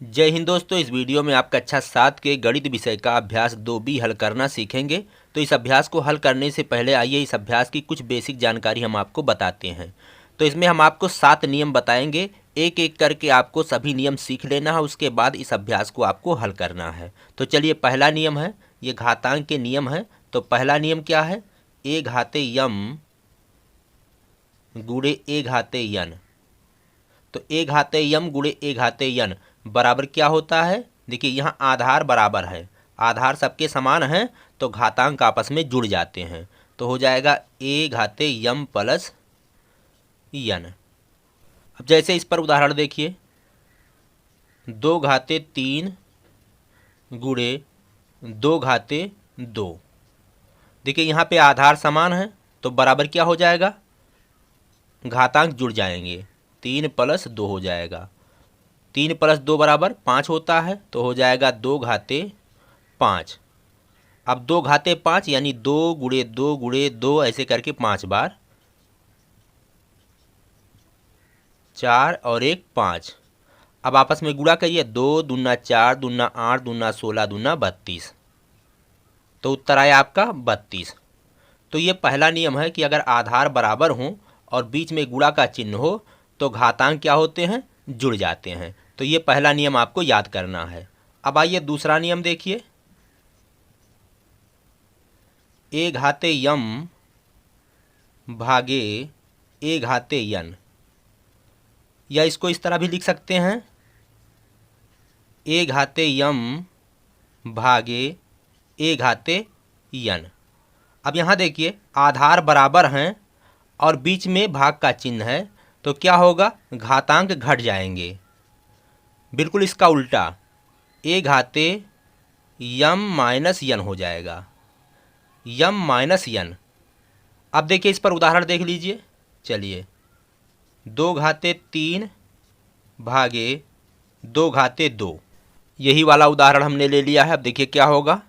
जय हिंद दोस्तों। इस वीडियो में आप कक्षा 7 के गणित विषय का अभ्यास 2B हल करना सीखेंगे। तो इस अभ्यास को हल करने से पहले आइए इस अभ्यास की कुछ बेसिक जानकारी हम आपको बताते हैं। तो इसमें हम आपको 7 नियम बताएंगे, एक एक करके आपको सभी नियम सीख लेना है। उसके बाद इस अभ्यास को आपको हल करना है। तो चलिए, पहला नियम है, ये घातांक के नियम है। तो पहला नियम क्या है? ए घाते यम गुणे ए घाते यन। तो ए घाते यम गुणे ए घाते यन बराबर क्या होता है? देखिए, यहाँ आधार बराबर है, आधार सबके समान हैं, तो घातांक आपस में जुड़ जाते हैं। तो हो जाएगा ए घाते यम प्लस यन। अब जैसे इस पर उदाहरण देखिए, 2 घाते 3 गुणे 2 घाते 2। देखिए, यहाँ पे आधार समान है, तो बराबर क्या हो जाएगा? घातांक जुड़ जाएंगे, 3 प्लस 2 हो जाएगा। 3 प्लस 2 बराबर 5 होता है, तो हो जाएगा 2 घाते 5। अब 2 घाते 5 यानी 2 गुणे 2 गुणे 2 ऐसे करके 5 बार, 4 और 1 5। अब आपस में गुणा करिए, 2 दूना 4 दूना 8 दूना 16 दूना 32। तो उत्तर आया आपका 32। तो ये पहला नियम है कि अगर आधार बराबर हों और बीच में गुणा का चिन्ह हो तो घातांक क्या होते हैं? जुड़ जाते हैं। तो ये पहला नियम आपको याद करना है। अब आइए दूसरा नियम देखिए, ए घाते यम भागे ए घाते यन, या इसको इस तरह भी लिख सकते हैं, ए घाते यम भागे ए घाते यन। अब यहाँ देखिए, आधार बराबर हैं और बीच में भाग का चिन्ह है, तो क्या होगा? घातांक घट जाएंगे। बिल्कुल इसका उल्टा, ए घाते यम माइनस यन हो जाएगा, यम माइनस यन। अब देखिए, इस पर उदाहरण देख लीजिए। चलिए, 2 घाते 3 भागे 2 घाते 2, यही वाला उदाहरण हमने ले लिया है। अब देखिए क्या होगा।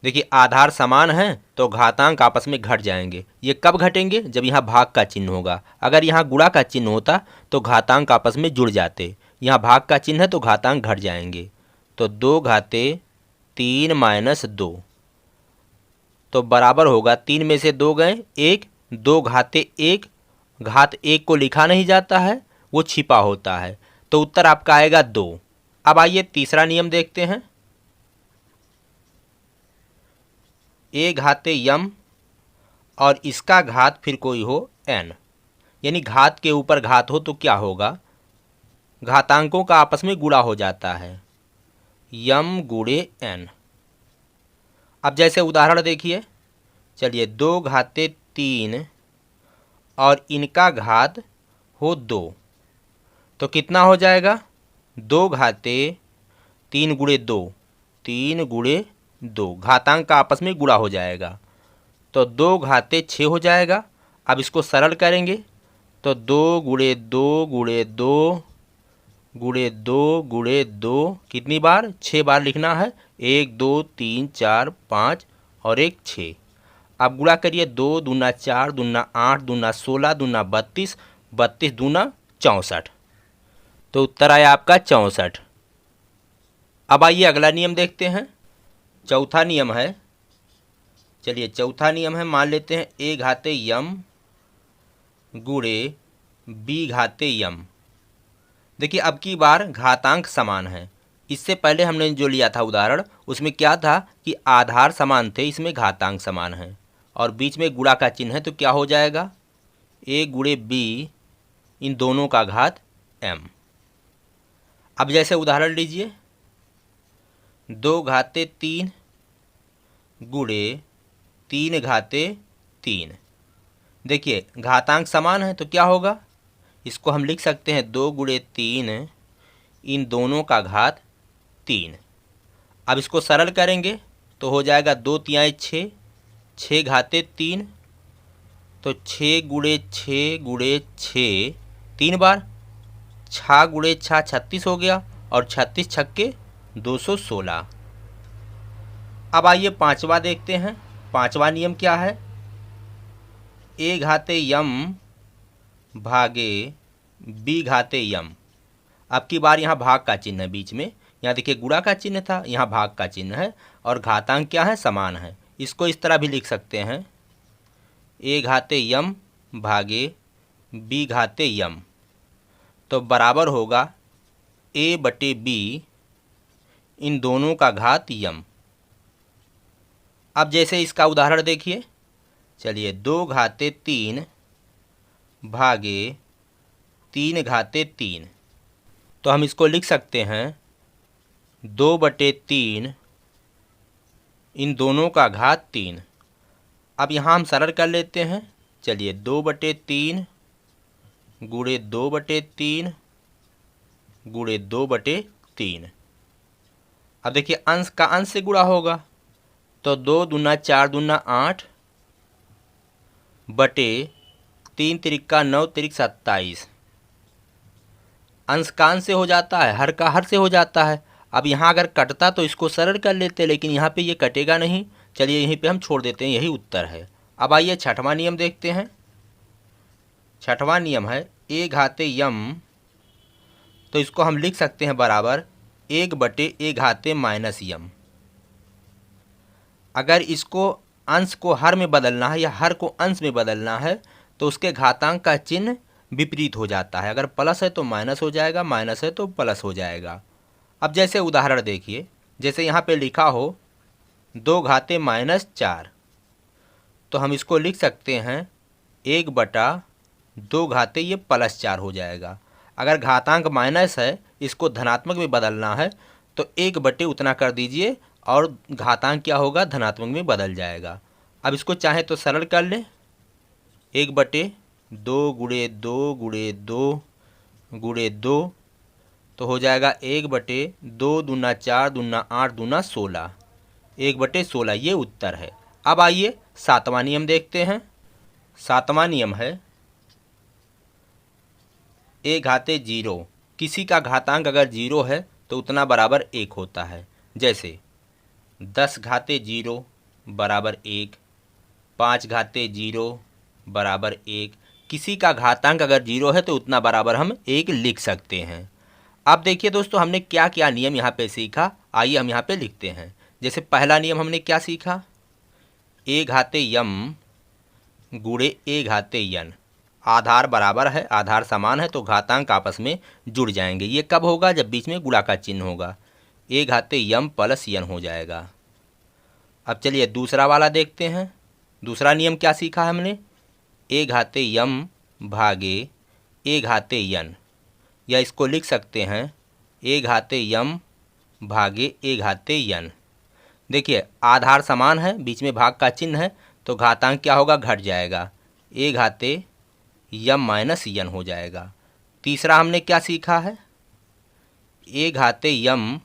देखिए, आधार समान हैं तो घातांक आपस में घट जाएंगे। ये कब घटेंगे? जब यहाँ भाग का चिन्ह होगा। अगर यहाँ गुणा का चिन्ह होता तो घातांक आपस में जुड़ जाते। यहाँ भाग का चिन्ह है तो घातांक घट जाएंगे। तो 2 घाते 3 माइनस 2, तो बराबर होगा, 3 में से 2 गए 1, 2 घाते 1। घात 1 को लिखा नहीं जाता है, वो छिपा होता है। तो उत्तर आपका आएगा 2। अब आइए तीसरा नियम देखते हैं, ए घाते यम और इसका घात फिर कोई हो n, यानी घात के ऊपर घात हो तो क्या होगा? घातांकों का आपस में गुणा हो जाता है, यम गुणे n। अब जैसे उदाहरण देखिए, चलिए, 2 घाते 3 और इनका घात हो 2, तो कितना हो जाएगा? 2 घाते 3 गुणे 2, 3 गुणे 2, घातांक का आपस में गुणा हो जाएगा, तो 2 घाते 6 हो जाएगा। अब इसको सरल करेंगे तो 2 गुणे 2 गुणे 2 गुणे 2 गुणे 2, कितनी बार? 6 बार लिखना है, 1 2 3 4 5 और 1 6। अब गुणा करिए, 2 दूना 4 दूना 8 दूना 16 दूना 32, 32 दूना 64। तो उत्तर आया आपका 64। अब आइए अगला नियम देखते हैं। चौथा नियम है, चलिए चौथा नियम है, मान लेते हैं ए घाते यम गुणे बी घाते यम। देखिए, अब की बार घातांक समान है। इससे पहले हमने जो लिया था उदाहरण, उसमें क्या था कि आधार समान थे, इसमें घातांक समान है और बीच में गुणा का चिन्ह है, तो क्या हो जाएगा? ए गुणे बी, इन दोनों का घात m। अब जैसे उदाहरण लीजिए, 2 घाते 3 गुणे 3 घाते 3। देखिए, घातांक समान है तो क्या होगा? इसको हम लिख सकते हैं 2 गुणे 3, इन दोनों का घात 3। अब इसको सरल करेंगे तो हो जाएगा 2 तिहाई 6, 6 घाते 3, तो 6 गुणे 6 गुणे 6, 3 बार, 6 गुणे 6 36 हो गया, और 36 छक्के 216। अब आइए पांचवा देखते हैं। पांचवा नियम क्या है? ए घाते यम भागे बी घाते यम। अब की बार यहाँ भाग का चिन्ह है बीच में, यहाँ देखिए गुणा का चिन्ह था, यहाँ भाग का चिन्ह है और घातांक क्या है, समान है। इसको इस तरह भी लिख सकते हैं, a घाते यम भागे b घाते यम, तो बराबर होगा a बटे b इन दोनों का घात यम। अब जैसे इसका उदाहरण देखिए, चलिए 2 घाते 3 भागे 3 घाते 3, तो हम इसको लिख सकते हैं 2 बटे 3 इन दोनों का घात 3। अब यहाँ हम सरल कर लेते हैं, चलिए 2 बटे 3 गुणे 2 बटे 3 गुणे 2 बटे 3। अब देखिए अंश का अंश से गुणा होगा, तो 2 दूना 4 दूना 8 बटे 3 तिरिका 9 तिरिक 27। अंश का अंश से हो जाता है, हर का हर से हो जाता है। अब यहाँ अगर कटता तो इसको सरल कर लेते, लेकिन यहाँ पे ये कटेगा नहीं। चलिए यहीं पे हम छोड़ देते हैं, यही उत्तर है। अब आइए छठवां नियम देखते हैं। छठवां नियम है a घाते यम, तो इसको हम लिख सकते हैं बराबर 1 बटे a घाते माइनस यम। अगर इसको अंश को हर में बदलना है या हर को अंश में बदलना है तो उसके घातांक का चिन्ह विपरीत हो जाता है। अगर प्लस है तो माइनस हो जाएगा, माइनस है तो प्लस हो जाएगा। अब जैसे उदाहरण देखिए, जैसे यहाँ पे लिखा हो 2 घाते माइनस 4, तो हम इसको लिख सकते हैं 1 बटा 2 घाते ये प्लस 4 हो जाएगा। अगर घातांक माइनस है, इसको धनात्मक में बदलना है तो 1 बटे उतना कर दीजिए और घातांक क्या होगा, धनात्मक में बदल जाएगा। अब इसको चाहे तो सरल कर लें, 1 बटे 2 गुणे 2 गुणे 2 गुणे 2, तो हो जाएगा 1 बटे 2 दूना 4 दूना 8 दूना 16, 1 बटे 16, ये उत्तर है। अब आइए सातवां नियम देखते हैं। सातवां नियम है a घाते 0, किसी का घातांक अगर 0 है तो उतना बराबर 1 होता है। जैसे 10 घाते 0 बराबर 1, 5 घाते 0 बराबर 1। किसी का घातांक अगर 0 है तो उतना बराबर हम 1 लिख सकते हैं। अब देखिए दोस्तों, हमने क्या क्या नियम यहाँ पे सीखा, आइए हम यहाँ पे लिखते हैं। जैसे पहला नियम हमने क्या सीखा, a घाते यम गुणे a घाते यन। आधार बराबर है, आधार समान है तो घातांक आपस में जुड़ जाएंगे। ये कब होगा, जब बीच में गुणा का चिन्ह होगा, a घाते यम प्लस यन हो जाएगा। अब चलिए दूसरा वाला देखते हैं। दूसरा नियम क्या सीखा हमने, a घाते यम भागे a घाते यन, या इसको लिख सकते हैं a घाते यम भागे a घाते यन। देखिए आधार समान है, बीच में भाग का चिन्ह है तो घातांक क्या होगा, घट जाएगा, a घाते यम माइनस यन हो जाएगा। तीसरा हमने क्या सीखा है, a घाते यम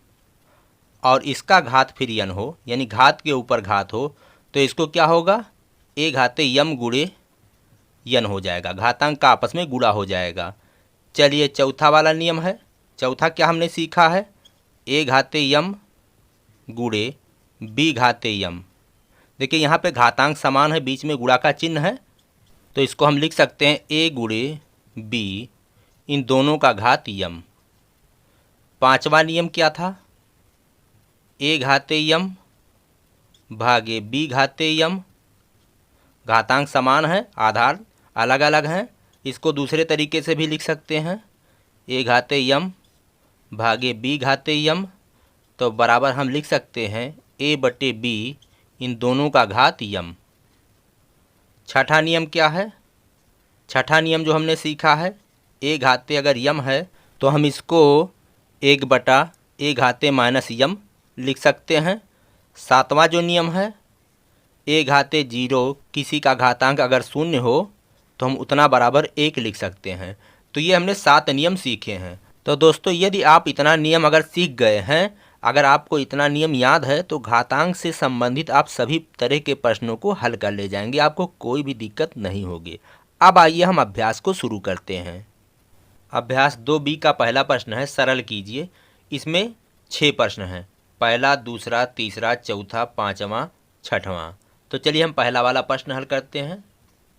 और इसका घात फिर यन हो, यानी घात के ऊपर घात हो, तो इसको क्या होगा, a घाते यम गुणे यन हो जाएगा, घातांक का आपस में गुणा हो जाएगा। चलिए चौथा वाला नियम है। चौथा क्या हमने सीखा है, a घाते यम गुणे b घाते यम। देखिए यहाँ पे घातांक समान है, बीच में गुणा का चिन्ह है, तो इसको हम लिख सकते हैं a गुणे b इन दोनों का घात यम। पांचवा नियम क्या था, a घाते यम भागे b घाते यम। घातांक समान है, आधार अलग अलग हैं, इसको दूसरे तरीके से भी लिख सकते हैं, a घाते यम भागे b घाते यम, तो बराबर हम लिख सकते हैं a बटे b इन दोनों का घात यम। छठा नियम क्या है, छठा नियम जो हमने सीखा है, a घाते अगर यम है तो हम इसको 1 बटा a घाते माइनस यम लिख सकते हैं। सातवां जो नियम है, a घाते 0, किसी का घातांक अगर 0 हो तो हम उतना बराबर 1 लिख सकते हैं। तो ये हमने 7 नियम सीखे हैं। तो दोस्तों यदि आप इतना नियम अगर सीख गए हैं, अगर आपको इतना नियम याद है तो घातांक से संबंधित आप सभी तरह के प्रश्नों को हल कर ले जाएंगे, आपको कोई भी दिक्कत नहीं होगी। अब आइए हम अभ्यास को शुरू करते हैं। अभ्यास 2B का पहला प्रश्न है, सरल कीजिए। इसमें 6 प्रश्न हैं, पहला, दूसरा, तीसरा, चौथा, पाँचवा, छठवां। तो चलिए हम पहला वाला प्रश्न हल करते हैं।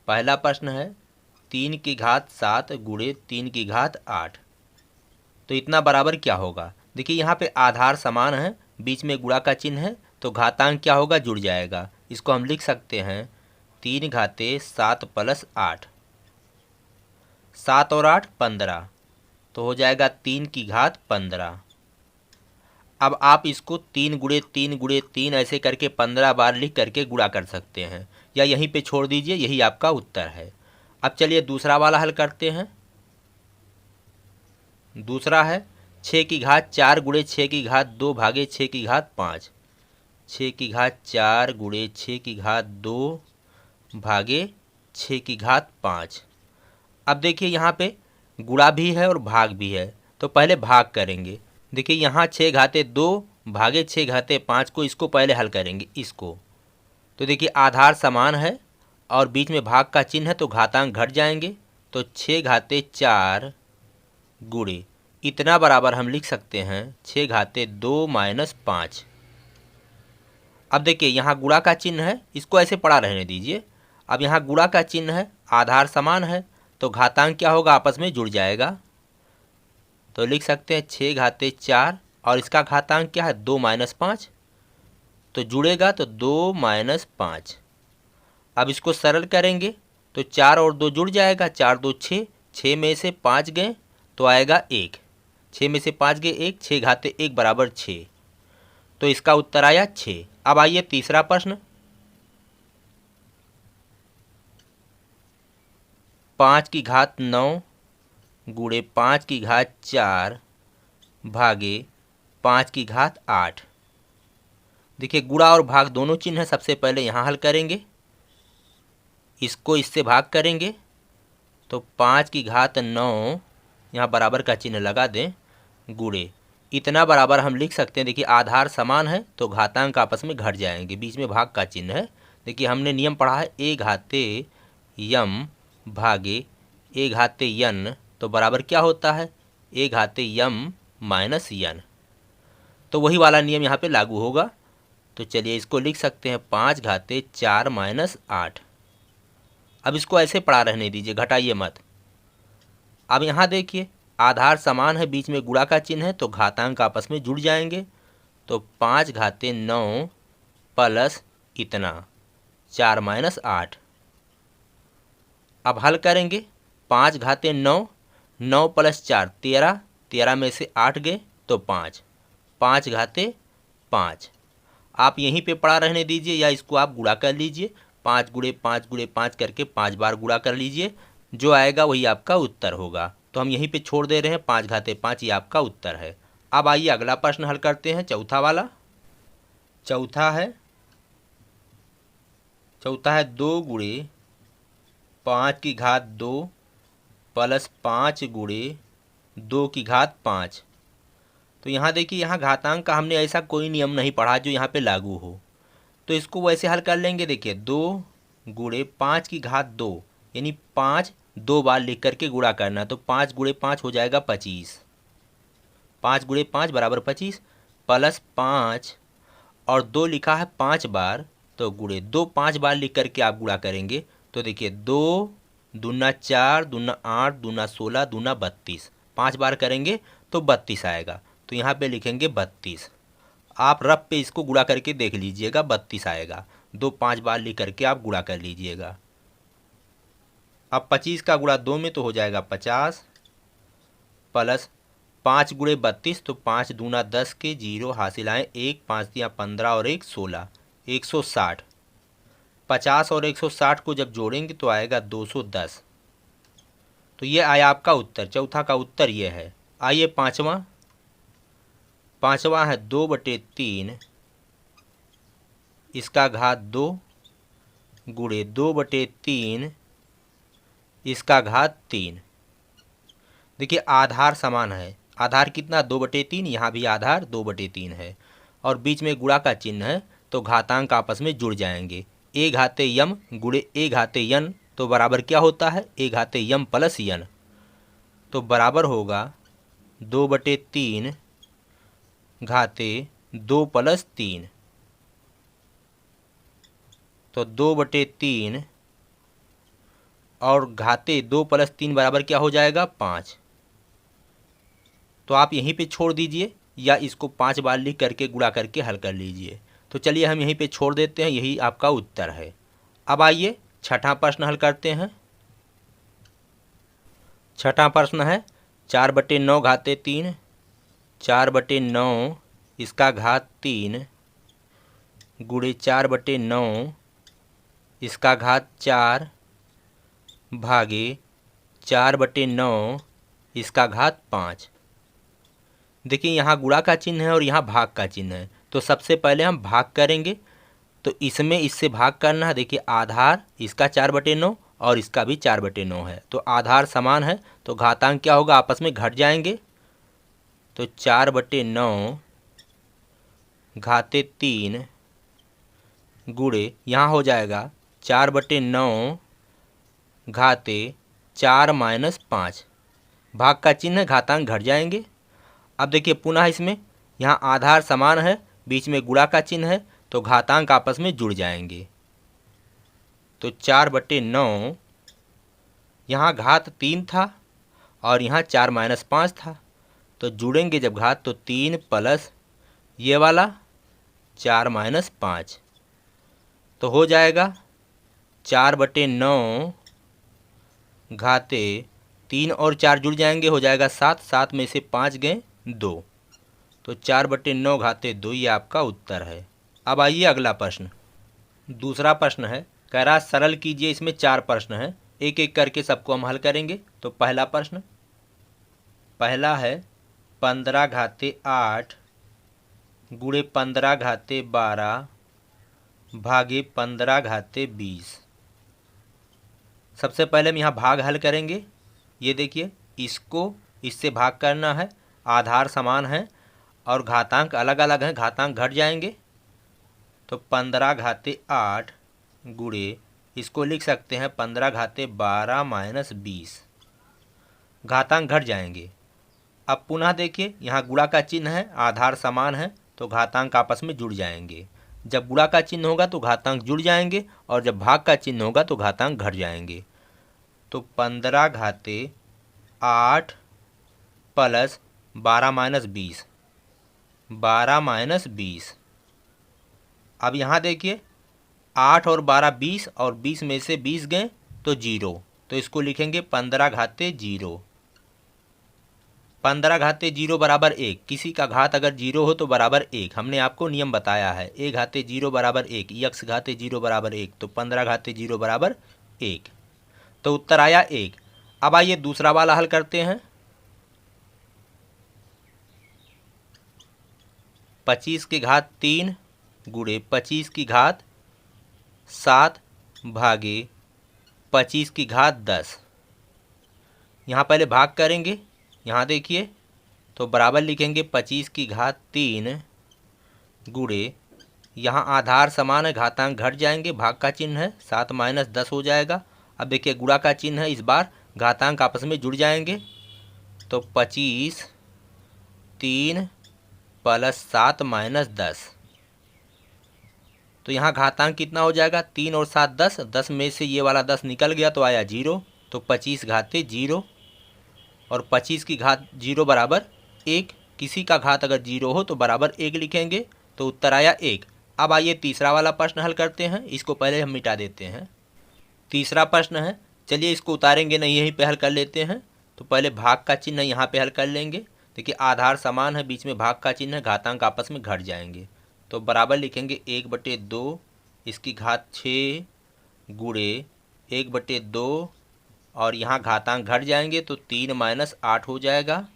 पहला प्रश्न है 3 की घात 7 गुणे 3 की घात 8। तो इतना बराबर क्या होगा, देखिए यहाँ पे आधार समान है, बीच में गुणा का चिन्ह है, तो घातांक क्या होगा, जुड़ जाएगा। इसको हम लिख सकते हैं 3 घाते 7 प्लस 8, 7 और 8 15, तो हो जाएगा 3 की घात 15। अब आप इसको 3 गुणे 3 गुणे 3 ऐसे करके 15 बार लिख करके गुणा कर सकते हैं, या यहीं पे छोड़ दीजिए, यही आपका उत्तर है। अब चलिए दूसरा वाला हल करते हैं। दूसरा है 6 की घात 4 गुणे 6 की घात 2 भागे 6 की घात 5, 6 की घात 4 गुणे 6 की घात 2 भागे 6 की घात 5। अब देखिए यहाँ पे गुणा भी है और भाग भी है, तो पहले भाग करेंगे। देखिए यहाँ 6 घाते 2 भागे 6 घाते 5 को, इसको पहले हल करेंगे इसको। तो देखिए आधार समान है और बीच में भाग का चिन्ह है, तो घातांक घट जाएंगे, तो 6 घाते 4 गुणे इतना बराबर हम लिख सकते हैं 6 घाते 2 माइनस 5। अब देखिए यहाँ गुणा का चिन्ह है, इसको ऐसे पड़ा रहने दीजिए। अब यहाँ गुणा का चिन्ह है, आधार समान है, तो घातांक क्या होगा, आपस में जुड़ जाएगा। तो लिख सकते हैं 6 घाते 4 और इसका घातांक क्या है 2 माइनस 5, तो जुड़ेगा तो 2 माइनस 5। अब इसको सरल करेंगे तो 4 और 2 जुड़ जाएगा, 4 2 6, 6 में से 5 गए तो आएगा 1, 6 में से 5 गए 1, 6 घाते 1 बराबर 6, तो इसका उत्तर आया 6। अब आइए तीसरा प्रश्न। 5 की घात 9 गुणे 5 की घात 4 भागे 5 की घात 8। देखिए गुणा और भाग दोनों चिन्ह है, सबसे पहले यहाँ हल करेंगे, इसको इससे भाग करेंगे, तो 5 की घात 9 यहाँ बराबर का चिन्ह लगा दें, गुणे इतना बराबर हम लिख सकते हैं। देखिए आधार समान है तो घातांक आपस में घट जाएंगे, बीच में भाग का चिन्ह है। देखिए हमने नियम पढ़ा है ए घाते यम भागे ए घाते यन, तो बराबर क्या होता है ए घाते यम माइनस यन, तो वही वाला नियम यहाँ पे लागू होगा। तो चलिए इसको लिख सकते हैं 5 घाते 4 माइनस 8। अब इसको ऐसे पड़ा रहने दीजिए, घटाइए मत। अब यहाँ देखिए आधार समान है, बीच में गुणा का चिन्ह है, तो घातांक आपस में जुड़ जाएंगे, तो 5 घाते 9 प्लस इतना 4 माइनस 8। अब हल करेंगे 5 घाते 9, 9 प्लस 4 13, 13 में से 8 गए तो 5, 5 घाते 5। आप यहीं पे पड़ा रहने दीजिए या इसको आप गुणा कर लीजिए, 5 गुणे 5 गुणे 5 करके 5 बार गुणा कर लीजिए, जो आएगा वही आपका उत्तर होगा। तो हम यहीं पे छोड़ दे रहे हैं 5 घाते 5, ये आपका उत्तर है। अब आइए अगला प्रश्न हल करते हैं, चौथा वाला। चौथा है 2 गुणे 5 की घात 2 प्लस 5 गुणे 2 की घात 5। तो यहाँ देखिए यहाँ घातांक का हमने ऐसा कोई नियम नहीं पढ़ा जो यहाँ पे लागू हो, तो इसको वैसे हल कर लेंगे। देखिए 2 गुणे 5 की घात 2, यानी 5 2 बार लिख करके गुणा करना, तो 5 गुणे 5 हो जाएगा 25, 5 गुणे 5 बराबर 25, प्लस 5 और 2 लिखा है 5 बार, तो गुणे 2 5 बार लिख करके आप गुणा करेंगे, तो देखिए 2 दूना 4 दूना 8 दूना 16 दूना 32, 5 बार करेंगे तो 32 आएगा, तो यहाँ पे लिखेंगे 32। आप रफ पे इसको गुणा करके देख लीजिएगा, 32 आएगा, 2 5 बार लिख करके आप गुणा कर लीजिएगा। अब 25 का गुणा 2 में तो हो जाएगा 50, प्लस 5 गुणे 32, तो 5 दूना 10 के 0 हासिल आए 1, 5 दिया 15 और 1 16, 160। 50 और 160 को जब जोड़ेंगे तो आएगा 210। तो ये आया आपका उत्तर, चौथा का उत्तर ये है। आइए पाँचवा है 2/3 इसका घात 2 गुणे 2/3 इसका घात 3। देखिए आधार समान है, आधार कितना 2/3, यहाँ भी आधार 2/3 है और बीच में गुणा का चिन्ह है, तो घातांक आपस में जुड़ जाएंगे। ए घाते यम गुणे ए घाते यन, तो बराबर क्या होता है ए घाते यम प्लस यन, तो बराबर होगा 2/3 घाते 2 प्लस 3, तो 2/3 और घाते 2 प्लस 3 बराबर क्या हो जाएगा 5। तो आप यहीं पे छोड़ दीजिए या इसको 5 बार लिख करके गुणा करके हल कर लीजिए। तो चलिए हम यहीं पे छोड़ देते हैं, यही आपका उत्तर है। अब आइए छठा प्रश्न हल करते हैं। छठा प्रश्न है 4/9 घाते 3, 4/9 इसका घात 3 गुणे 4/9 इसका घात 4 भागे 4/9 इसका घात 5। देखिए यहाँ गुणा का चिन्ह है और यहाँ भाग का चिन्ह है, तो सबसे पहले हम भाग करेंगे। तो इसमें इससे भाग करना है। देखिए आधार इसका 4/9 और इसका भी 4/9 है, तो आधार समान है, तो घातांक क्या होगा, आपस में घट जाएंगे। तो 4/9 घाते 3 गुणे यहाँ हो जाएगा 4/9 घाते 4 - 5। भाग का चिन्ह घातांक घट जाएंगे। अब देखिए पुनः इसमें यहाँ आधार समान है, बीच में गुणा का चिन्ह है, तो घातांक आपस में जुड़ जाएंगे। तो 4/9 यहाँ घात 3 था और यहाँ 4 - 5 था, तो जुड़ेंगे जब घात तो 3 प्लस ये वाला 4 - 5, तो हो जाएगा 4/9 घाते 3 और 4 जुड़ जाएंगे, हो जाएगा 7, 7 में से 5 गए 2, तो 4/9 घाते 2 ये आपका उत्तर है। अब आइए अगला प्रश्न। दूसरा प्रश्न है, कह रहा सरल कीजिए। इसमें 4 प्रश्न हैं, एक एक करके सबको हम हल करेंगे। तो पहला प्रश्न, पहला है 15 घाते 8 गुणे 15 घाते 12 भागे 15 घाते 20। सबसे पहले हम यहाँ भाग हल करेंगे। ये देखिए इसको इससे भाग करना है, आधार समान है और घातांक अलग अलग हैं, घातांक घट जाएंगे। तो 15 घाते 8 गुणे इसको लिख सकते हैं 15 घाते 12 - 20, घातांक घट जाएंगे। अब पुनः देखिए यहाँ गुणा का चिन्ह है, आधार समान है, तो घातांक आपस में जुड़ जाएंगे। जब गुणा का चिन्ह होगा तो घातांक जुड़ जाएंगे और जब भाग का चिन्ह होगा तो घातांक घट जाएंगे। तो 15 घाते 8 प्लस 12 - 20, 12 - 20। अब यहाँ देखिए 8 और 12 20 और 20 में से 20 गए तो 0, तो इसको लिखेंगे 15 घाते 0। 15 घाते 0 बराबर 1। किसी का घात अगर 0 हो तो बराबर 1, हमने आपको नियम बताया है। a घाते 0 बराबर 1, x घाते 0 बराबर 1, तो 15 घाते 0 बराबर 1, तो उत्तर आया 1। अब आइए दूसरा वाला हल करते हैं। 25 की घात 3 गुणे 25 की घात 7 भागे 25 की घात 10। यहाँ पहले भाग करेंगे। यहाँ देखिए तो बराबर लिखेंगे 25 की घात 3 गुणे यहाँ आधार समान है, घातांक घट जाएंगे, भाग का चिन्ह है, 7 - 10 हो जाएगा। अब देखिए गुणा का चिन्ह है, इस बार घातांक आपस में जुड़ जाएंगे। तो 25 3 प्लस 7 - 10, तो यहाँ घातांक कितना हो जाएगा, 3 और 7 10, 10 में से ये वाला 10 निकल गया तो आया 0, तो 25 घाते 0 और 25 की घात 0 बराबर 1। किसी का घात अगर 0 हो तो बराबर 1 लिखेंगे, तो उत्तर आया 1। अब आइए तीसरा वाला प्रश्न हल करते हैं। इसको पहले हम मिटा देते हैं। तीसरा प्रश्न है, चलिए इसको उतारेंगे नहीं, यहीं पे हल कर लेते हैं। तो पहले भाग का चिन्ह यहाँ पे हल कर लेंगे। देखिए आधार समान है, बीच में भाग का चिन्ह है, घातांक आपस में घट जाएंगे, तो बराबर लिखेंगे 1/2 इसकी घात 6 गुणे 1/2 और यहाँ घातांक घट जाएंगे तो 3 - 8 हो जाएगा।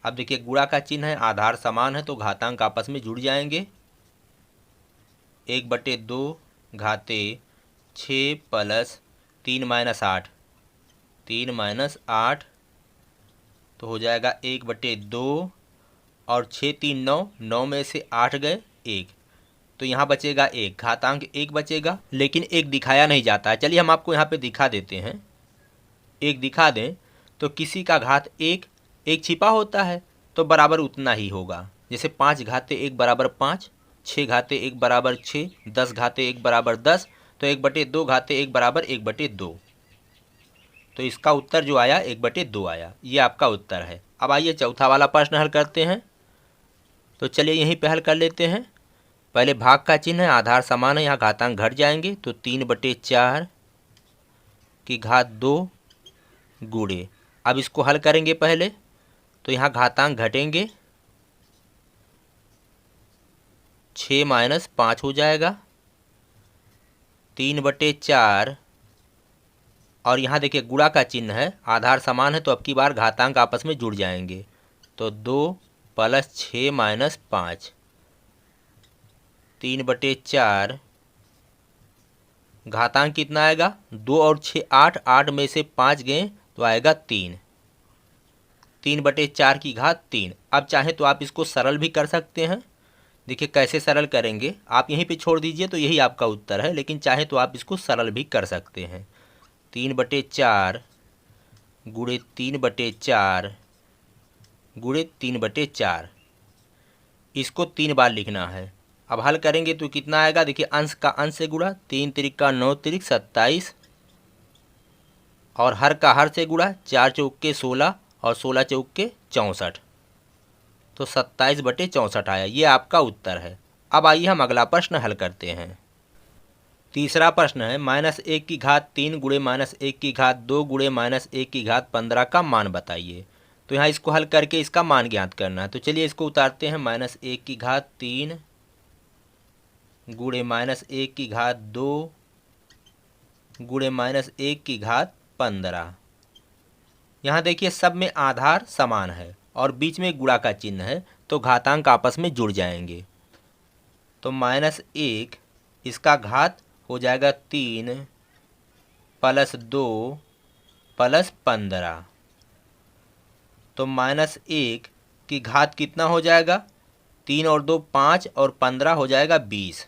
अब देखिए गुणा का चिन्ह है, आधार समान है, तो घातांक आपस में जुड़ जाएंगे। 1/2 घाते 6 प्लस 3 - 8, 3 - 8, तो हो जाएगा 1/2 और 6 3 9, 9 में से 8 गए 1, तो यहाँ बचेगा 1, घातांक 1 बचेगा, लेकिन 1 दिखाया नहीं जाता है। चलिए हम आपको यहाँ पे दिखा देते हैं। 1 दिखा दें तो किसी का घात 1, 1 छिपा होता है तो बराबर उतना ही होगा। जैसे 5 घाते 1 बराबर 5, 6 घाते 1 बराबर 6, 10 घाते 1 बराबर 10, तो 1/2 घाते 1 बराबर 1/2, तो इसका उत्तर जो आया 1/2 आया। ये आपका उत्तर है। अब आइए चौथा वाला प्रश्न हल करते हैं। तो चलिए यहीं पे हल कर लेते हैं। पहले भाग का चिन्ह है, आधार समान है, यहाँ घातांक घट जाएंगे तो 3/4 की घात 2 गुणे। अब इसको हल करेंगे पहले, तो यहाँ घातांक घटेंगे, 6 - 5 हो जाएगा, 3/4 और यहाँ देखिए गुणा का चिन्ह है, आधार समान है तो अब की बार घातांक आपस में जुड़ जाएंगे। तो 2 + 6 - 5, 3/4 घातांक कितना आएगा, 2 और 6 8, 8 में से 5 गए तो आएगा 3, 3/4 की घात 3। अब चाहे तो आप इसको सरल भी कर सकते हैं। देखिए कैसे सरल करेंगे, आप यहीं पे छोड़ दीजिए तो यही आपका उत्तर है, लेकिन चाहे तो आप इसको सरल भी कर सकते हैं। 3/4 गुणे 3/4 गुणे 3/4, इसको 3 बार लिखना है। अब हल करेंगे तो कितना आएगा, देखिए अंश का अंश से गुणा, 3 त्रिका 9 त्रिक 27 और हर का हर से गुणा, 4 चौके 16 और 16 चौके 64, तो 27/64 आया। ये आपका उत्तर है। अब आइए हम अगला प्रश्न हल करते हैं। तीसरा प्रश्न है -1 की घात 3 गुणे -1 की घात 2 गुणे -1 की घात 15 का मान बताइए। तो यहाँ इसको हल करके इसका मान ज्ञात करना है। तो चलिए इसको उतारते हैं, -1 की घात 3 गुणे -1 की घात 2 गुणे -1 की घात 15। यहाँ देखिए सब में आधार समान है और बीच में गुणा का चिन्ह है, तो घातांक आपस में जुड़ जाएंगे। तो -1 इसका घात हो जाएगा 3 + 2 + 15, तो -1 की घात कितना हो जाएगा, 3 और 2 5 और 15 हो जाएगा 20,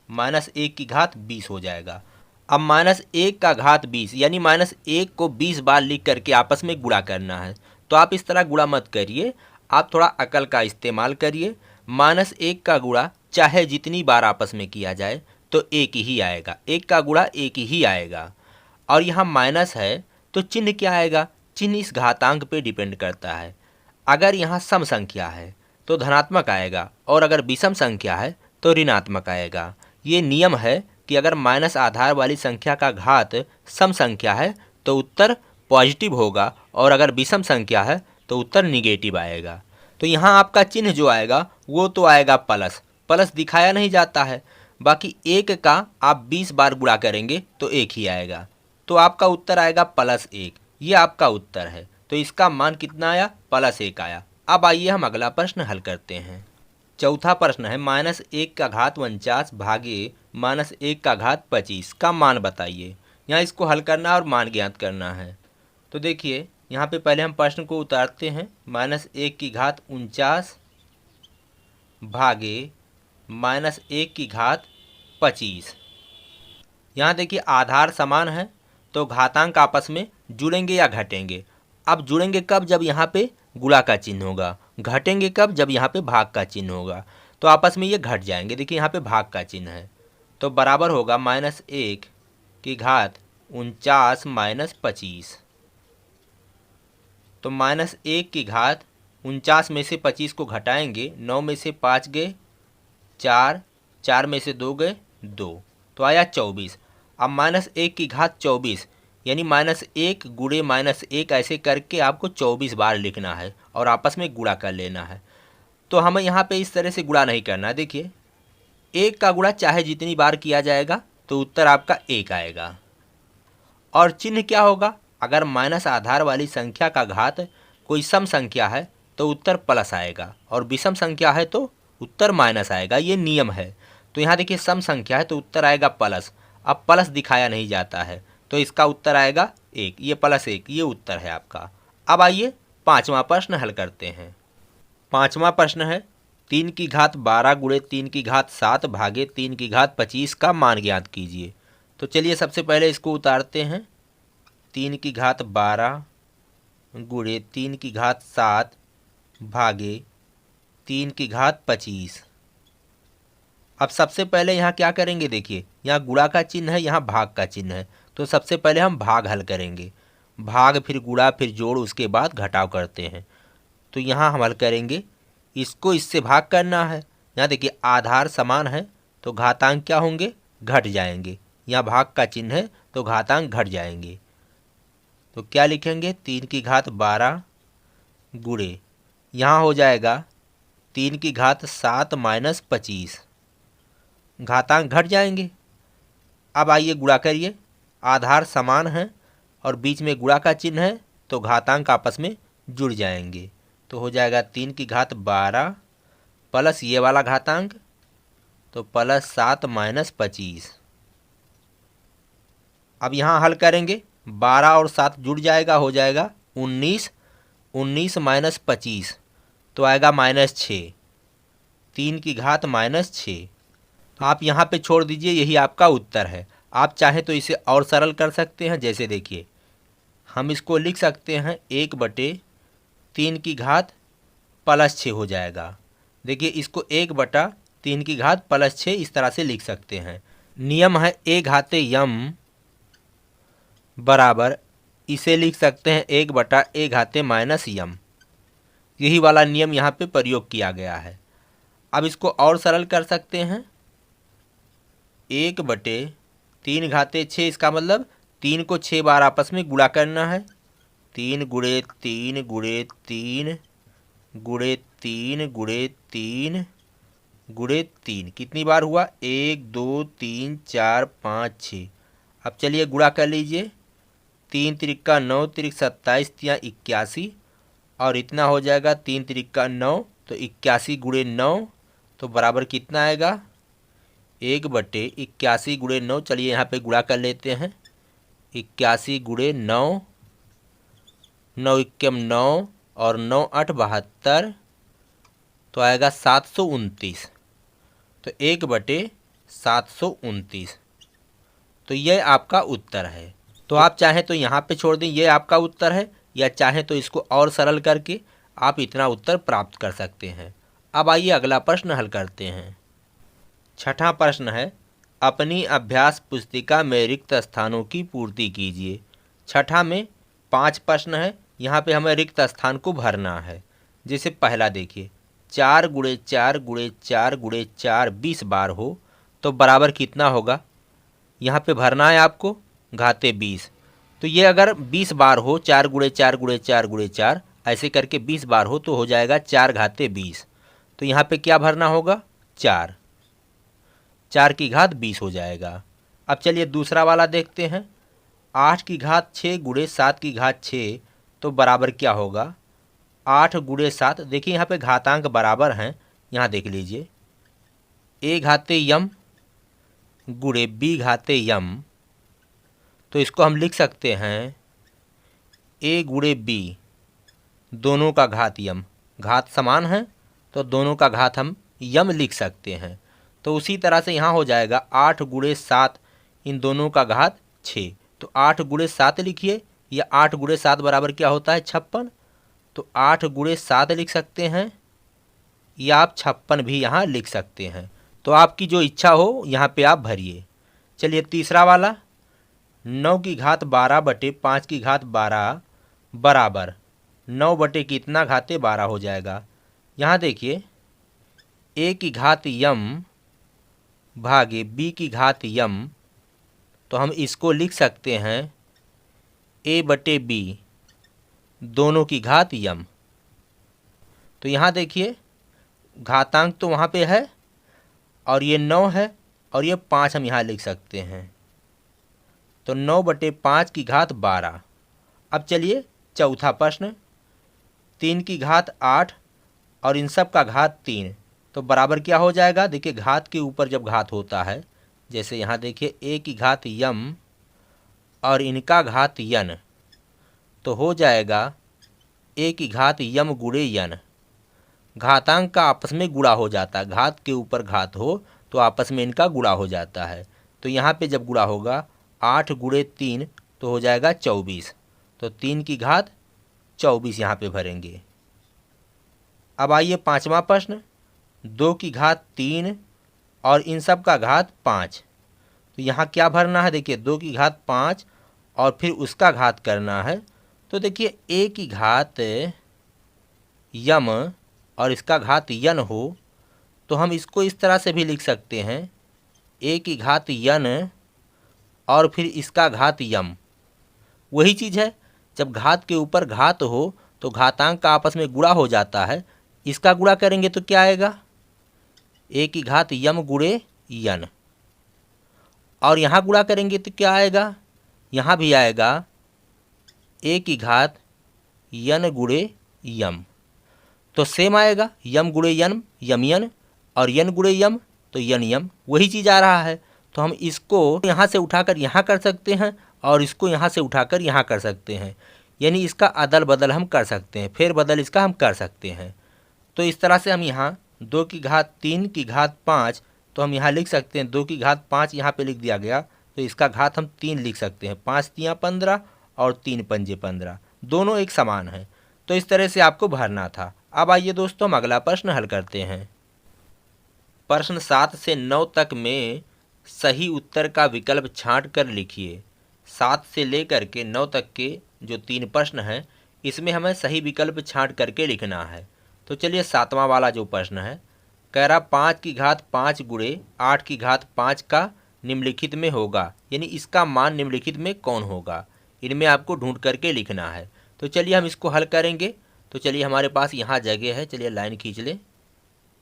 -1 की घात 20 हो जाएगा। अब -1 का घात 20 यानी -1 को 20 बार लिख करके आपस में गुणा करना है। तो आप इस तरह गुणा मत करिए, आप थोड़ा अकल का इस्तेमाल करिए। -1 का गुणा चाहे जितनी बार आपस में किया जाए तो एक ही आएगा, 1 का गुणा 1 ही आएगा। और यहाँ माइनस है तो चिन्ह क्या आएगा, चिन्ह इस घातांक पे डिपेंड करता है। अगर यहाँ सम संख्या है तो धनात्मक आएगा और अगर विषम संख्या है तो ऋणात्मक आएगा। ये नियम है कि अगर माइनस आधार वाली संख्या का घात सम संख्या है तो उत्तर पॉजिटिव होगा और अगर विषम संख्या है तो उत्तर निगेटिव आएगा। तो यहाँ आपका चिन्ह जो आएगा वो तो आएगा प्लस, प्लस दिखाया नहीं जाता है, बाकी 1 का आप 20 बार गुणा करेंगे तो 1 ही आएगा, तो आपका उत्तर आएगा +1। ये आपका उत्तर है। तो इसका मान कितना आया, +1 आया। अब आइए हम अगला प्रश्न हल करते हैं। चौथा प्रश्न है -1 का घात 49 भागे -1 का घात 25 का मान बताइए। यहाँ इसको हल करना और मान ज्ञात करना है। तो देखिए यहाँ पे पहले हम प्रश्न को उतारते हैं, -1 की घात 49 भागे -1 की घात 25। यहाँ देखिए आधार समान है तो घातांक आपस में जुड़ेंगे या घटेंगे। अब जुड़ेंगे कब, जब यहाँ पे गुणा का चिन्ह होगा, घटेंगे कब, जब यहाँ पे भाग का चिन्ह होगा। तो आपस में ये घट जाएंगे। देखिए यहाँ पे भाग का चिन्ह है तो बराबर होगा -1 की घात 49 - 25। तो -1 की घात 49 में से 25 को घटाएंगे, 9 में से 5 गए 4, 4 में से 2 गए 2, तो आया 24। अब -1 की घात 24 यानी -1 गुणे -1 ऐसे करके आपको 24 बार लिखना है और आपस में गुणा कर लेना है। तो हमें यहाँ पे इस तरह से गुणा नहीं करना है। देखिए 1 का गुणा चाहे जितनी बार किया जाएगा तो उत्तर आपका 1 आएगा। और चिन्ह क्या होगा, अगर माइनस आधार वाली संख्या का घात कोई सम संख्या है तो उत्तर प्लस आएगा और विषम संख्या है तो उत्तर माइनस आएगा। ये नियम है। तो यहाँ देखिए सम संख्या है तो उत्तर आएगा प्लस। अब प्लस दिखाया नहीं जाता है तो इसका उत्तर आएगा 1, ये +1, ये उत्तर है आपका। अब आइए पाँचवा प्रश्न हल करते हैं। पाँचवा प्रश्न है 3 की घात 12 गुणे 3 की घात 7 भागे 3 की घात 25 का मान ज्ञात कीजिए। तो चलिए सबसे पहले इसको उतारते हैं। 3 की घात 12 गुणे 3 की घात 7 भागे 3 की घात 25। अब सबसे पहले यहाँ क्या करेंगे, देखिए यहाँ गुणा का चिन्ह है, यहाँ भाग का चिन्ह है, तो सबसे पहले हम भाग हल करेंगे। भाग फिर गुणा फिर जोड़, उसके बाद घटाव करते हैं। तो यहाँ हम हल करेंगे, इसको इससे भाग करना है। यहाँ देखिए आधार समान है तो घातांक क्या होंगे, घट जाएंगे। यहाँ भाग का चिन्ह है तो घातांक घट जाएंगे। तो क्या लिखेंगे, 3 की घात 12 गुणे, यहाँ हो जाएगा 3 की घात 7 माइनस 25, घातांक घट जाएंगे। अब आइए गुणा करिए, आधार समान है और बीच में गुणा का चिन्ह है तो घातांक आपस में जुड़ जाएंगे। तो हो जाएगा 3 की घात 12 प्लस ये वाला घातांक तो प्लस 7 माइनस 25। अब यहाँ हल करेंगे, 12 और 7 जुड़ जाएगा, हो जाएगा 19, 19 माइनस 25 तो आएगा -6, 3 की घात -6। तो आप यहाँ पे छोड़ दीजिए, यही आपका उत्तर है। आप चाहें तो इसे और सरल कर सकते हैं, जैसे देखिए हम इसको लिख सकते हैं 1/3 की घात +6 हो जाएगा। देखिए इसको 1/3 की घात +6 इस तरह से लिख सकते हैं। नियम है a घाते यम बराबर, इसे लिख सकते हैं 1/a घाते -यम। यही वाला नियम यहाँ पे प्रयोग किया गया है। अब इसको और सरल कर सकते हैं, 1/3 घाते 6, इसका मतलब 3 को 6 बार आपस में गुणा करना है। 3 गुणे 3 गुणे 3 गुणे 3 गुणे 3 गुणे 3, कितनी बार हुआ, 1 2 3 4 5 6। अब चलिए गुणा कर लीजिए, 3 त्रिका 9 त्रिक 27 तिया 81 और इतना हो जाएगा 3 त्रिका 9 तो 81 गुणे 9 तो बराबर कितना आएगा, 1/81 गुणे 9। चलिए यहाँ पे गुणा कर लेते हैं, 81 गुणे 9, 9 एकम 9 और 9 8 72 तो आएगा 729। तो 1/729, तो यह आपका उत्तर है। तो आप चाहें तो यहाँ पे छोड़ दें, यह आपका उत्तर है, या चाहें तो इसको और सरल करके आप इतना उत्तर प्राप्त कर सकते हैं। अब आइए अगला प्रश्न हल करते हैं। छठा प्रश्न है, अपनी अभ्यास पुस्तिका में रिक्त स्थानों की पूर्ति कीजिए। छठा में 5 प्रश्न है, यहाँ पे हमें रिक्त स्थान को भरना है। जैसे पहला देखिए, 4 गुणे 4 गुणे 4 गुणे 4 20 बार हो तो बराबर कितना होगा, यहाँ पे भरना है आपको घाते 20। तो ये अगर 20 बार हो, 4 गुणे 4 गुणे 4 गुणे 4 ऐसे करके 20 बार हो तो हो जाएगा 4 घाते 20। तो यहाँ पे क्या भरना होगा, 4, 4 की घात 20 हो जाएगा। अब चलिए दूसरा वाला देखते हैं, 8 की घात 6 गुणे 7 की घात 6 तो बराबर क्या होगा, 8 गुणे 7। देखिए यहाँ पे घातांक बराबर हैं, यहाँ देख लीजिए, a घाते यम गुणे b घाते यम, तो इसको हम लिख सकते हैं a गुणे b, दोनों का घात यम, घात समान है तो दोनों का घात हम यम लिख सकते हैं। तो उसी तरह से यहाँ हो जाएगा 8 गुणे 7, इन दोनों का घात 6, तो 8 गुणे 7 लिखिए, या 8 गुणे 7 बराबर क्या होता है, 56। तो 8 गुणे 7 लिख सकते हैं, या आप 56 भी यहाँ लिख सकते हैं। तो आपकी जो इच्छा हो यहाँ पे आप भरिए। चलिए तीसरा वाला, 9 की घात 12 बटे 5 की घात 12 बराबर 9 बटे कितना घाते 12 हो जाएगा। यहाँ देखिए a की घात यम भागे b की घात यम, तो हम इसको लिख सकते हैं a बटे b, दोनों की घात यम। तो यहाँ देखिए घातांक तो वहाँ पे है और ये 9 है और ये 5 हम यहाँ लिख सकते हैं, तो 9 बटे 5 की घात 12। अब चलिए चौथा प्रश्न, 3 की घात 8 और इन सब का घात 3 तो बराबर क्या हो जाएगा। देखिए घात के ऊपर जब घात होता है, जैसे यहाँ देखिए a की घात यम और इनका घात यन, तो हो जाएगा a की घात यम गुणे यन। घातांक का आपस में गुणा हो जाता है, घात के ऊपर घात हो तो आपस में इनका गुणा हो जाता है। तो यहाँ पे जब गुणा होगा 8 गुणे 3 तो हो जाएगा 24, तो 3 की घात 24 यहाँ पे भरेंगे। अब आइए पांचवा प्रश्न, 2 की घात 3 और इन सब का घात 5, तो यहाँ क्या भरना है, देखिए 2 की घात 5 और फिर उसका घात करना है। तो देखिए a की घात यम और इसका घात यन हो तो हम इसको इस तरह से भी लिख सकते हैं, ए की घात यन और फिर इसका घात यम। वही चीज़ है, जब घात के ऊपर घात हो तो घातांक का आपस में गुणा हो जाता है। इसका गुणा करेंगे तो क्या आएगा, ए की घात यम गुणे यन, और यहाँ गुणा करेंगे तो क्या आएगा, यहाँ भी आएगा ए की घात यन गुणे यम। तो सेम आएगा, यम गुणे यन यम यन और यन गुणे यम तो यन यम, वही चीज़ आ रहा है। तो हम इसको यहाँ से उठाकर यहाँ कर सकते हैं और इसको यहाँ से उठाकर यहाँ कर सकते हैं, यानी इसका अदल बदल हम कर सकते हैं, फेर बदल इसका हम कर सकते हैं। तो इस तरह से हम यहाँ 2 की घात 3 की घात 5, तो हम यहाँ लिख सकते हैं 2 की घात 5 यहाँ पे लिख दिया गया, तो इसका घात हम 3 लिख सकते हैं। 5 तियाँ 15 और 3 पंजे 15, दोनों एक समान हैं। तो इस तरह से आपको भरना था। अब आइए दोस्तों हम अगला प्रश्न हल करते हैं। प्रश्न 7 से 9 तक में सही उत्तर का विकल्प छांट कर लिखिए। 7 से लेकर के 9 तक के जो 3 प्रश्न हैं इसमें हमें सही विकल्प छांट करके लिखना है। तो चलिए 7वां वाला जो प्रश्न है, कह रहा 5 की घात 5 गुणे 8 की घात 5 का निम्नलिखित में होगा, यानी इसका मान निम्नलिखित में कौन होगा, इनमें आपको ढूंढ करके लिखना है। तो चलिए हम इसको हल करेंगे। तो चलिए हमारे पास यहाँ जगह है, चलिए लाइन खींच ले,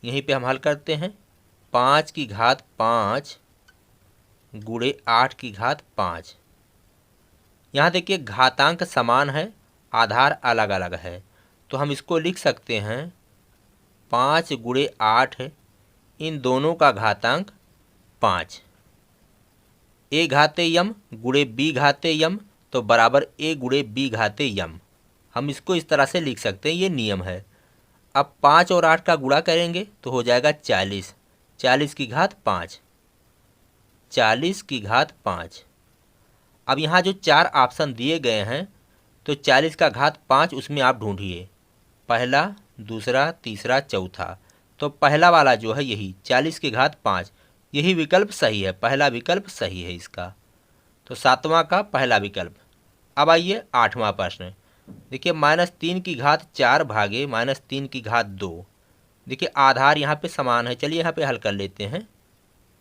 यहीं पे हम हल करते हैं। 5 की घात 5 गुणे 8 की घात 5। यहाँ देखिए घातांक समान है, आधार अलग अलग है, तो हम इसको लिख सकते हैं 5 गुणे 8, इन दोनों का घातांक 5। ए घाते यम गुणे बी घाते यम तो बराबर ए गुणे बी घाते यम, हम इसको इस तरह से लिख सकते हैं, ये नियम है। अब 5 और 8 का गुणा करेंगे तो हो जाएगा 40, 40 की घात 5, 40 की घात 5। अब यहाँ जो 4 ऑप्शन दिए गए हैं तो 40 का घात 5 उसमें आप ढूंढिए, पहला दूसरा तीसरा चौथा। तो पहला वाला जो है यही 40 की घात 5, यही विकल्प सही है, पहला विकल्प सही है इसका। तो 7वां का पहला विकल्प। अब आइए 8वां प्रश्न, देखिए -3 की घात 4 भागे -3 की घात 2। देखिए आधार यहाँ पे समान है, चलिए यहाँ पे हल कर लेते हैं।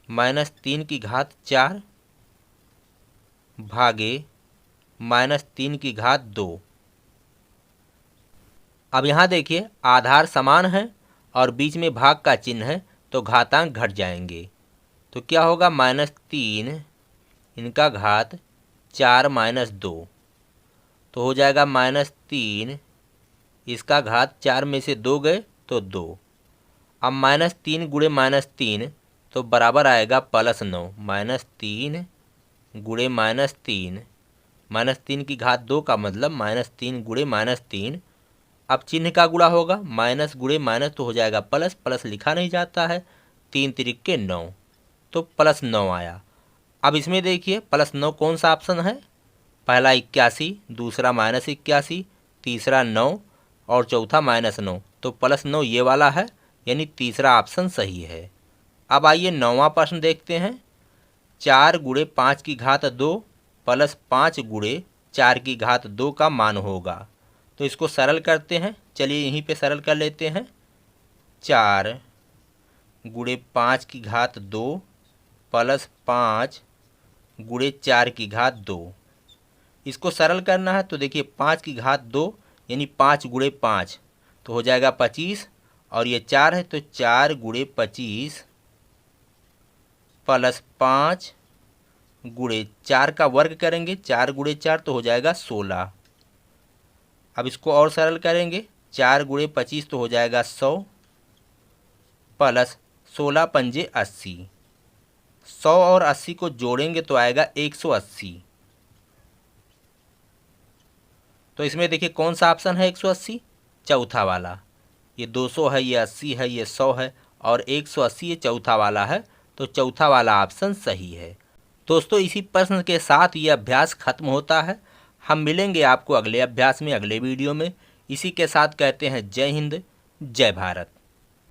-3 की घात 4 भागे -3 की घात 2। अब यहाँ देखिए आधार समान है और बीच में भाग का चिन्ह है, तो घातांक घट जाएंगे। तो क्या होगा, -3 इनका घात 4 - 2, तो हो जाएगा -3 इसका घात 4 में से 2 गए तो 2। अब -3 गुणे -3 तो बराबर आएगा +9, -3 गुणे -3, -3 की घात 2 का मतलब -3 गुणे -3। अब चिन्ह का गुणा होगा, माइनस गुणे माइनस तो हो जाएगा प्लस, प्लस लिखा नहीं जाता है, 3 तिरिक्के 9, तो +9 आया। अब इसमें देखिए +9 कौन सा ऑप्शन है, पहला 81, दूसरा -81, तीसरा 9 और चौथा -9, तो +9 ये वाला है, यानी तीसरा ऑप्शन सही है। अब आइए 9वां प्रश्न देखते हैं। 4 गुणे 5 की घात 2 प्लस 5 गुणे 4 की घात 2 का मान होगा। तो इसको सरल करते हैं, चलिए यहीं पे सरल कर लेते हैं। 4 गुणे 5 की घात 2 प्लस 5 गुणे 4 की घात 2, इसको सरल करना है। तो देखिए 5 की घात 2 यानी 5 गुणे 5 तो हो जाएगा 25, और ये 4 है तो 4 गुणे 25 प्लस 5 गुणे 4 का वर्ग करेंगे, 4 गुणे 4 तो हो जाएगा 16। अब इसको और सरल करेंगे, 4 गुणे 25 तो हो जाएगा 100 प्लस 16 पंजे 80, 100 और 80 को जोड़ेंगे तो आएगा 180। तो इसमें देखिए कौन सा ऑप्शन है 180, चौथा वाला। ये 200 है, ये 80 है, ये 100 है और 180 ये चौथा वाला है, तो चौथा वाला ऑप्शन सही है। दोस्तों इसी प्रश्न के साथ ये अभ्यास खत्म होता है। हम मिलेंगे आपको अगले अभ्यास में, अगले वीडियो में। इसी के साथ कहते हैं जय हिंद, जय भारत।